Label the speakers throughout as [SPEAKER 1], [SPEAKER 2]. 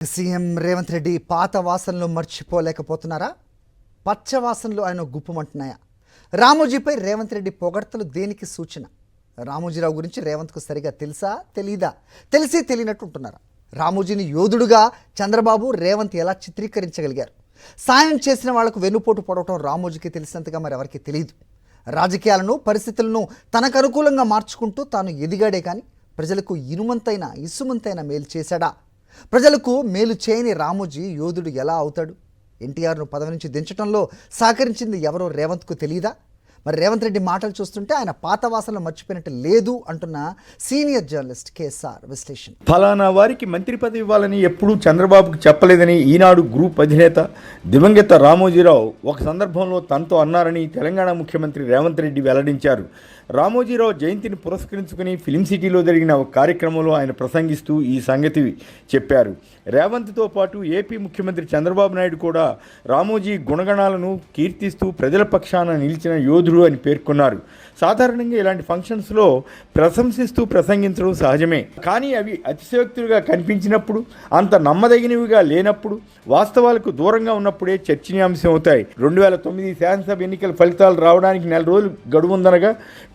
[SPEAKER 1] CM Revanth Reddy పాత వాసనలు మర్చిపోలేకపోతున్నారా? పచ్చ వాసనలు ఆయన గుప్పమంటున్నాయా? రామోజీపై రేవంత్ రెడ్డి పొగడ్తలు దేనికి సూచన? రామోజీరావు గురించి రేవంత్కు సరిగా తెలుసా తెలీదా? తెలిసి తెలియనట్టు ఉంటున్నారా? రామోజీని యోధుడుగా చంద్రబాబు రేవంత్ ఎలా చిత్రీకరించగలిగారు? సాయం చేసిన వాళ్లకు వెన్నుపోటు పడవటం రామోజీకి తెలిసినంతగా మరి ఎవరికి తెలియదు. రాజకీయాలను పరిస్థితులను తనకు అనుకూలంగా మార్చుకుంటూ తాను ఎదిగాడే కానీ ప్రజలకు ఇసుమంతైన మేలు చేశాడా? ప్రజలకు మేలు చేయని రామోజీ యోధుడు ఎలా అవుతాడు? ఎన్టీఆర్ను పదవి నుంచి దించడంలో సహకరించింది ఎవరో రేవంత్కు తెలియదా? మరి రేవంత్ రెడ్డి మాటలు చూస్తుంటే ఆయన పాత వాసనలు మర్చిపోయినట్టు లేదు అంటున్న సీనియర్ జర్నలిస్ట్ కేఎస్ఆర్ విశ్లేషణ.
[SPEAKER 2] ఫలానా వారికి మంత్రి పదవి ఇవ్వాలని ఎప్పుడూ చంద్రబాబుకు చెప్పలేదని ఈనాడు గ్రూప్ అధినేత దివంగత రామోజీరావు ఒక సందర్భంలో తనతో అన్నారని తెలంగాణ ముఖ్యమంత్రి రేవంత్ రెడ్డి వెల్లడించారు. రామోజీరావు జయంతిని పురస్కరించుకుని ఫిలిం సిటీలో జరిగిన ఒక కార్యక్రమంలో ఆయన ప్రసంగిస్తూ ఈ సంగతి చెప్పారు. రేవంత్తో పాటు ఏపీ ముఖ్యమంత్రి చంద్రబాబు నాయుడు కూడా రామోజీ గుణగణాలను కీర్తిస్తూ ప్రజల పక్షాన నిలిచిన యోధుడు అని పేర్కొన్నారు. సాధారణంగా ఇలాంటి ఫంక్షన్స్లో ప్రశంసిస్తూ ప్రసంగించడం సహజమే. కానీ అవి అతిశయోక్తులుగా కనిపించినప్పుడు, అంత నమ్మదగినవిగా లేనప్పుడు, వాస్తవాలకు దూరంగా ఉన్నప్పుడే చర్చనీయాంశం అవుతాయి. 2009 శాసనసభ ఎన్నికల ఫలితాలు రావడానికి నెల రోజులు గడువుందనగా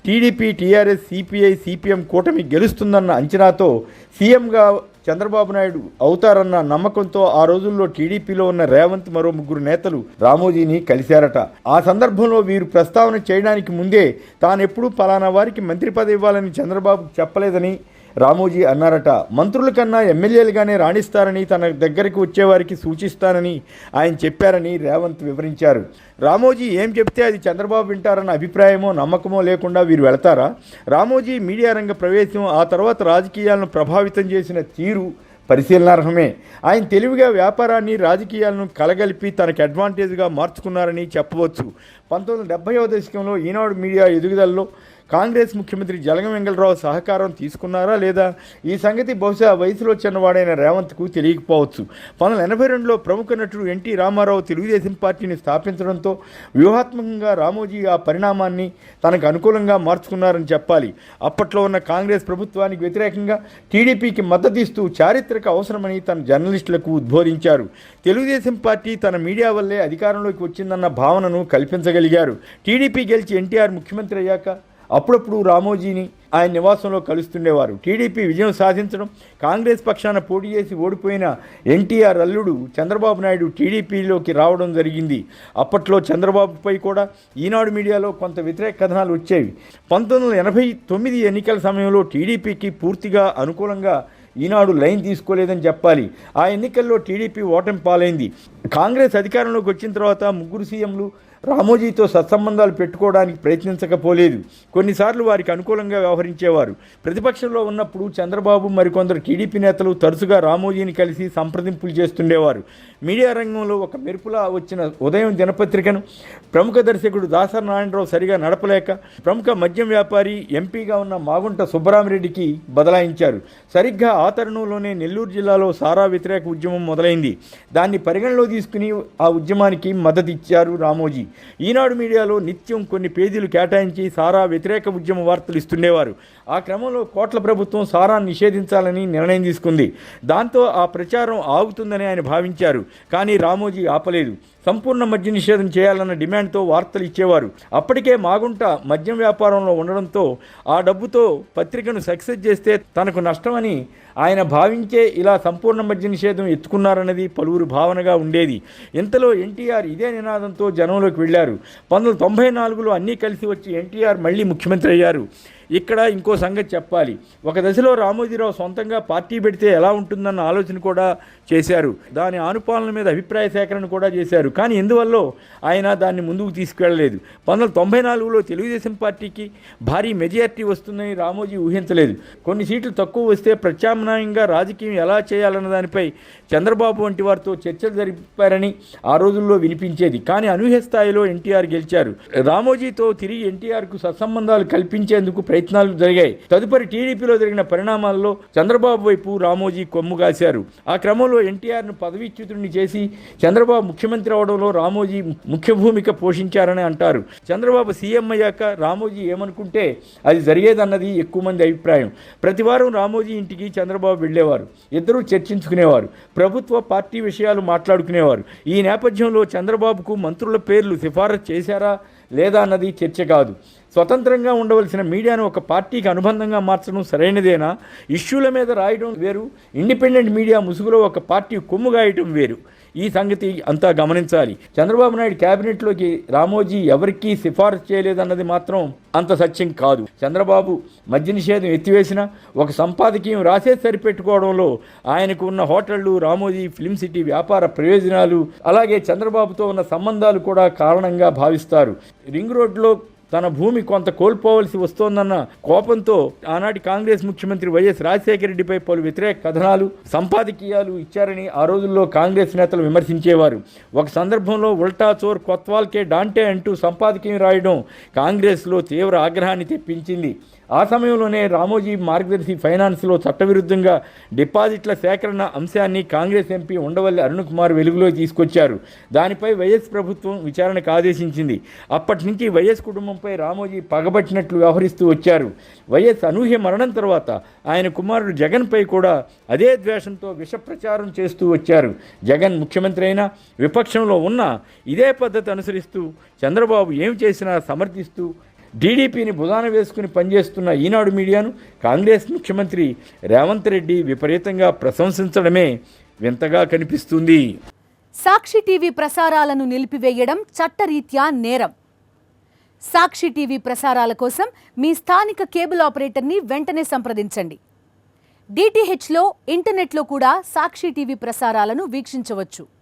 [SPEAKER 2] టీడీపీ, టీఆర్ఎస్, సిపిఐ, సిపిఎం కూటమి గెలుస్తుందన్న అంచనాతో సీఎంగా చంద్రబాబు నాయుడు అవుతారన్న నమ్మకంతో ఆ రోజుల్లో టీడీపీలో ఉన్న రేవంత్ మరో 3 నేతలు రామోజీని కలిశారట. ఆ సందర్భంలో వీరు ప్రస్తావన చేయడానికి ముందే తానెప్పుడూ పలానా వారికి మంత్రి పదవి ఇవ్వాలని చంద్రబాబు చెప్పలేదని రామోజీ అన్నారట. మంత్రుల కన్నా ఎమ్మెల్యేలుగానే రాణిస్తారని, తన దగ్గరికి వచ్చేవారికి సూచిస్తానని ఆయన చెప్పారని రేవంత్ వివరించారు. రామోజీ ఏం చెప్తే అది చంద్రబాబు వింటారన్న అభిప్రాయమో నమ్మకమో లేకుండా వీరు వెళతారా? రామోజీ మీడియా రంగ ప్రవేశం, ఆ తర్వాత రాజకీయాలను ప్రభావితం చేసిన తీరు పరిశీలనార్హమే. ఆయన తెలివిగా వ్యాపారాన్ని, రాజకీయాలను కలగలిపి తనకు అడ్వాంటేజ్గా మార్చుకున్నారని చెప్పవచ్చు. 1970వ దశకంలో ఈనాడు మీడియా ఎదుగుదలలో కాంగ్రెస్ ముఖ్యమంత్రి జలగం వెంగళరావు సహకారం తీసుకున్నారా లేదా? ఈ సంగతి బహుశా వయసులో చిన్నవాడైన రేవంత్కు తెలియకపోవచ్చు. 1982లో ప్రముఖ నటుడు ఎన్టీ రామారావు తెలుగుదేశం పార్టీని స్థాపించడంతో వ్యూహాత్మకంగా రామోజీ ఆ పరిణామాన్ని తనకు అనుకూలంగా మార్చుకున్నారని చెప్పాలి. అప్పట్లో ఉన్న కాంగ్రెస్ ప్రభుత్వానికి వ్యతిరేకంగా టీడీపీకి మద్దతిస్తూ చారిత్రక అవసరమని తన జర్నలిస్టులకు ఉద్బోధించారు. తెలుగుదేశం పార్టీ తన మీడియా వల్లే అధికారంలోకి వచ్చిందన్న భావనను కల్పించగలిగారు. టీడీపీ గెలిచి ఎన్టీఆర్ ముఖ్యమంత్రి అయ్యాక అప్పుడప్పుడు రామోజీని ఆయన నివాసంలో కలుస్తుండేవారు. టీడీపీ విజయం సాధించడం, కాంగ్రెస్ పక్షాన పోటీ చేసి ఓడిపోయిన ఎన్టీఆర్ అల్లుడు చంద్రబాబు నాయుడు టీడీపీలోకి రావడం జరిగింది. అప్పట్లో చంద్రబాబుపై కూడా ఈనాడు మీడియాలో కొంత వ్యతిరేక కథనాలు వచ్చేవి. 1989 ఎన్నికల సమయంలో టీడీపీకి పూర్తిగా అనుకూలంగా ఈనాడు లైన్ తీసుకోలేదని చెప్పాలి. ఆ ఎన్నికల్లో టీడీపీ ఓటమి పాలైంది. కాంగ్రెస్ అధికారంలోకి వచ్చిన తర్వాత 3 సీఎంలు రామోజీతో సత్సంబంధాలు పెట్టుకోవడానికి ప్రయత్నించకపోలేదు. కొన్నిసార్లు వారికి అనుకూలంగా వ్యవహరించేవారు. ప్రతిపక్షంలో ఉన్నప్పుడు చంద్రబాబు మరికొందరు టీడీపీ నేతలు తరచుగా రామోజీని కలిసి సంప్రదింపులు చేస్తుండేవారు. మీడియా రంగంలో ఒక మెరుపులా వచ్చిన ఉదయం దినపత్రికను ప్రముఖ దర్శకుడు దాసరి నారాయణరావు సరిగా నడపలేక ప్రముఖ మద్యం వ్యాపారి, ఎంపీగా ఉన్న మాగుంట సుబ్బరామిరెడ్డికి బదలాయించారు. సరిగ్గా ఆ తరుణంలోనే నెల్లూరు జిల్లాలో సారా వ్యతిరేక ఉద్యమం మొదలైంది. దాన్ని పరిగణలో తీసుకుని ఆ ఉద్యమానికి మద్దతు ఇచ్చారు రామోజీ. ఈనాడు మీడియాలో నిత్యం కొన్ని పేజీలు కేటాయించి సారా వ్యతిరేక ఉద్యమ వార్తలు ఇస్తుండేవారు. ఆ క్రమంలో కోట్ల ప్రభుత్వం సారాన్ని నిషేధించాలని నిర్ణయం తీసుకుంది. దాంతో ఆ ప్రచారం ఆగుతుందని ఆయన భావించారు. కానీ రామోజీ ఆపలేదు. సంపూర్ణ మద్య నిషేధం చేయాలన్న డిమాండ్తో వార్తలు ఇచ్చేవారు. అప్పటికే మాగుంట మద్యం వ్యాపారంలో ఉండడంతో ఆ డబ్బుతో పత్రికను సక్సెస్ చేస్తే తనకు నష్టమని ఆయన భావించే ఇలా సంపూర్ణ మద్య నిషేధం ఎత్తుకున్నారన్నది పలువురు భావనగా ఉండేది. ఇంతలో ఎన్టీఆర్ ఇదే నినాదంతో జనంలోకి వెళ్ళారు. 1994లో అన్నీ కలిసి వచ్చి ఎన్టీఆర్ మళ్ళీ ముఖ్యమంత్రి అయ్యారు. ఇక్కడ ఇంకో సంగతి చెప్పాలి. ఒక దశలో రామోజీరావు సొంతంగా పార్టీ పెడితే ఎలా ఉంటుందన్న ఆలోచన కూడా చేశారు. దాని ఆనుపాలన మీద అభిప్రాయ సేకరణ కూడా చేశారు. కానీ ఎందువల్ల ఆయన దాన్ని ముందుకు తీసుకెళ్లలేదు. 1994లో తెలుగుదేశం పార్టీకి భారీ మెజారిటీ వస్తుందని రామోజీ ఊహించలేదు. కొన్ని సీట్లు తక్కువ వస్తే ప్రత్యామ్నాయంగా రాజకీయం ఎలా చేయాలన్న దానిపై చంద్రబాబు వంటి వారితో చర్చలు జరిపారని ఆ రోజుల్లో వినిపించేది. కానీ అనూహ్య స్థాయిలో ఎన్టీఆర్ గెలిచారు. రామోజీతో తిరిగి ఎన్టీఆర్కు సత్సంబంధాలు కల్పించేందుకు ప్రయత్నాలు జరిగాయి. తదుపరి టీడీపీలో జరిగిన పరిణామాల్లో చంద్రబాబు వైపు రామోజీ కొమ్ము కాశారు. ఆ క్రమంలో ఎన్టీఆర్ను పదవీచ్యుతుడిని చేసి చంద్రబాబు ముఖ్యమంత్రి అవడంలో రామోజీ ముఖ్య భూమిక పోషించారని అంటారు. చంద్రబాబు సీఎం అయ్యాక రామోజీ ఏమనుకుంటే అది జరిగేదన్నది ఎక్కువ మంది అభిప్రాయం. ప్రతివారం రామోజీ ఇంటికి చంద్రబాబు వెళ్ళేవారు. ఇద్దరూ చర్చించుకునేవారు. ప్రభుత్వ పార్టీ విషయాలు మాట్లాడుకునేవారు. ఈ నేపథ్యంలో చంద్రబాబుకు మంత్రుల పేర్లు సిఫారసు చేశారా లేదా అన్నది చర్చ కాదు. స్వతంత్రంగా ఉండవలసిన మీడియాను ఒక పార్టీకి అనుబంధంగా మార్చడం సరైనదేనా? ఇష్యూల మీద రాయడం వేరు, ఇండిపెండెంట్ మీడియా ముసుగులో ఒక పార్టీ కొమ్ము గాయటం వేరు. ఈ సంగతి అంతా గమనించాలి. చంద్రబాబు నాయుడు క్యాబినెట్లోకి రామోజీ ఎవరికీ సిఫారసు చేయలేదన్నది మాత్రం అంత సత్యం కాదు. చంద్రబాబు మద్య నిషేధం ఎత్తివేసిన ఒక సంపాదకీయం రాసే సరిపెట్టుకోవడంలో ఆయనకు ఉన్న హోటళ్లు, రామోజీ ఫిల్మ్ సిటీ వ్యాపార ప్రయోజనాలు, అలాగే చంద్రబాబుతో ఉన్న సంబంధాలు కూడా కారణంగా భావిస్తారు. రింగ్ రోడ్లో తన భూమి కొంత కోల్పోవలసి వస్తోందన్న కోపంతో ఆనాటి కాంగ్రెస్ ముఖ్యమంత్రి వైఎస్ రాజశేఖర రెడ్డిపై పలు వ్యతిరేక కథనాలు, సంపాదకీయాలు ఇచ్చారని ఆ రోజుల్లో కాంగ్రెస్ నేతలు విమర్శించేవారు. ఒక సందర్భంలో ఉల్టా చోర్ కొత్వాల్కే డాంటే అంటూ సంపాదకీయం రాయడం కాంగ్రెస్లో తీవ్ర ఆగ్రహాన్ని తెప్పించింది. ఆ సమయంలోనే రామోజీ మార్గదర్శి ఫైనాన్స్లో చట్టవిరుద్ధంగా డిపాజిట్ల సేకరణ అంశాన్ని కాంగ్రెస్ ఎంపీ ఉండవల్లి అరుణ్ కుమార్ వెలుగులోకి తీసుకొచ్చారు. దానిపై వైఎస్ ప్రభుత్వం విచారణకు ఆదేశించింది. అప్పటి నుంచి వైఎస్ కుటుంబంపై రామోజీ పగబట్టినట్లు వ్యవహరిస్తూ వచ్చారు. వైఎస్ అనూహ్య మరణం తర్వాత ఆయన కుమారుడు జగన్పై కూడా అదే ద్వేషంతో విష ప్రచారం చేస్తూ వచ్చారు. జగన్ ముఖ్యమంత్రి అయినా, విపక్షంలో ఉన్నా ఇదే పద్ధతి అనుసరిస్తూ చంద్రబాబు ఏం చేసినా సమర్థిస్తూ టీడీపీని భుజాన వేసుకుని పనిచేస్తున్న ఈనాడు మీడియాను కాంగ్రెస్ ముఖ్యమంత్రి రేవంత్ రెడ్డి విపరీతంగా ప్రశంసించడమే వింతగా కనిపిస్తుంది.
[SPEAKER 3] సాక్షి టీవీ ప్రసారాలను నిలిపివేయడం చట్టరీత్యా నేరం. సాక్షి టీవీ ప్రసారాల కోసం మీ స్థానిక కేబుల్ ఆపరేటర్ని వెంటనే సంప్రదించండి. డిటిహెచ్లో, ఇంటర్నెట్లో కూడా సాక్షి టీవీ ప్రసారాలను వీక్షించవచ్చు.